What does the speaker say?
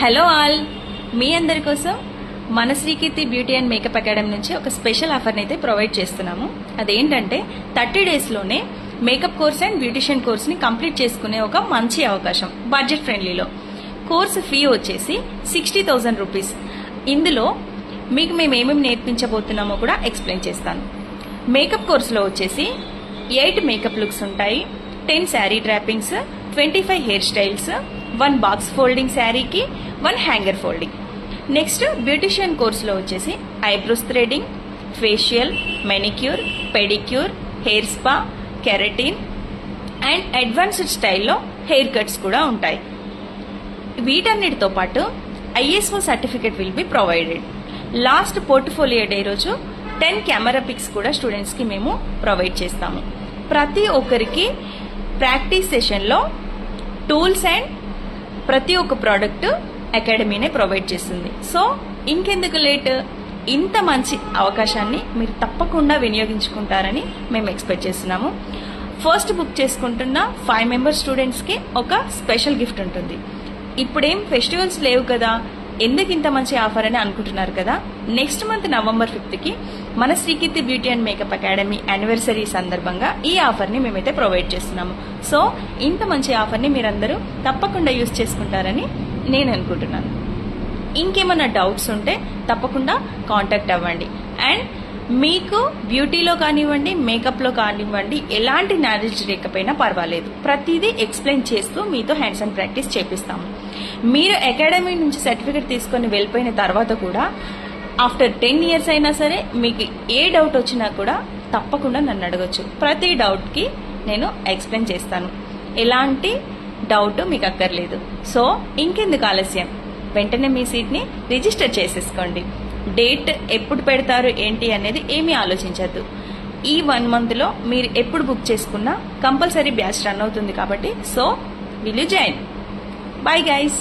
Hello all, మీ అందరి కోసం మన Srikeerthi beauty and makeup academy నుంచి ఒక స్పెషల్ ఆఫర్ని అయితే ప్రొవైడ్ చేస్తున్నాము. అదేంటంటే 30 డేస్లోనే మేకప్ కోర్స్ అండ్ బ్యూటిషియన్ కోర్స్ని కంప్లీట్ చేసుకునే ఒక మంచి అవకాశం బడ్జెట్ ఫ్రెండ్లీలో. కోర్సు ఫీ వచ్చేసి 60,000 రూపీస్. ఇందులో మీకు మేము ఏమేమి నేర్పించబోతున్నామో కూడా ఎక్స్ప్లెయిన్ చేస్తాను. మేకప్ కోర్సులో వచ్చేసి 8 మేకప్ లుక్స్ ఉంటాయి, 10 sari droppings, 25 hair styles, 1 box folding శారీకి, 1 హ్యాంగర్ ఫోల్డింగ్. నెక్స్ట్ బ్యూటిషియన్ కోర్సులో వచ్చేసి eyebrows threading, facial, manicure, pedicure, hair spa, keratin and advanced స్టైల్లో హెయిర్ కట్స్ కూడా ఉంటాయి. వీటన్నిటితో పాటు ISO certificate will be provided. Last portfolio day రోజు 10 కెమెరా పిక్స్ కూడా స్టూడెంట్స్ కి మేము ప్రొవైడ్ చేస్తాము. ప్రతి ఒక్కరికి ప్రాక్టీస్ సెషన్లో టూల్స్ అండ్ ప్రతి ఒక్క ప్రోడక్ట్ అకాడమీనే ప్రొవైడ్ చేస్తుంది. సో ఇంకెందుకు లేట్, ఇంత మంచి అవకాశాన్ని మీరు తప్పకుండా వినియోగించుకుంటారని మేము ఎక్స్పెక్ట్ చేస్తున్నాము. ఫస్ట్ బుక్ చేసుకుంటున్న 5 మెంబర్ స్టూడెంట్స్కి ఒక స్పెషల్ గిఫ్ట్ ఉంటుంది. ఇప్పుడేం ఫెస్టివల్స్ లేవు కదా, ఎందుకు ఇంత మంచి ఆఫర్ అని అనుకుంటున్నారు కదా. నెక్స్ట్ మంత్ నవంబర్ 5కి మన Srikeerthi beauty and makeup academy anniversary సందర్భంగా ఈ ఆఫర్ని మేమైతే ప్రొవైడ్ చేస్తున్నాము. సో ఇంత మంచి ఆఫర్ని మీరందరూ తప్పకుండా యూజ్ చేసుకుంటారని నేను అనుకుంటున్నాను. ఇంకేమైనా డౌట్స్ ఉంటే తప్పకుండా కాంటాక్ట్ అవ్వండి. అండ్ మీకు బ్యూటీలో కానివ్వండి, మేకప్లో కానివ్వండి, ఎలాంటి నాలెడ్జ్ లేకపోయినా పర్వాలేదు, ప్రతిదీ ఎక్స్ప్లెయిన్ చేస్తూ మీతో హ్యాండ్స్ ఆన్ ప్రాక్టీస్ చేపిస్తాము. మీరు అకాడమీ నుంచి సర్టిఫికేట్ తీసుకొని వెళ్ళిపోయిన తర్వాత కూడా ఆఫ్టర్ 10 ఇయర్స్ అయినా సరే మీకు ఏ డౌట్ వచ్చినా కూడా తప్పకుండా నన్ను అడగొచ్చు. ప్రతి డౌట్కి నేను ఎక్స్ప్లెయిన్ చేస్తాను, ఎలాంటి డౌట్ మీకు అక్కర్లేదు. సో ఇంకెందుకు ఆలస్యం, వెంటనే మీ సీట్ని రిజిస్టర్ చేసేసుకోండి. డేట్ ఎప్పుడు పెడతారు ఏంటి అనేది ఏమీ ఆలోచించద్దు. ఈ 1 మంత్లో మీరు ఎప్పుడు బుక్ చేసుకున్నా కంపల్సరీ బ్యాచ్ రన్ అవుతుంది కాబట్టి so will you join. Bye guys.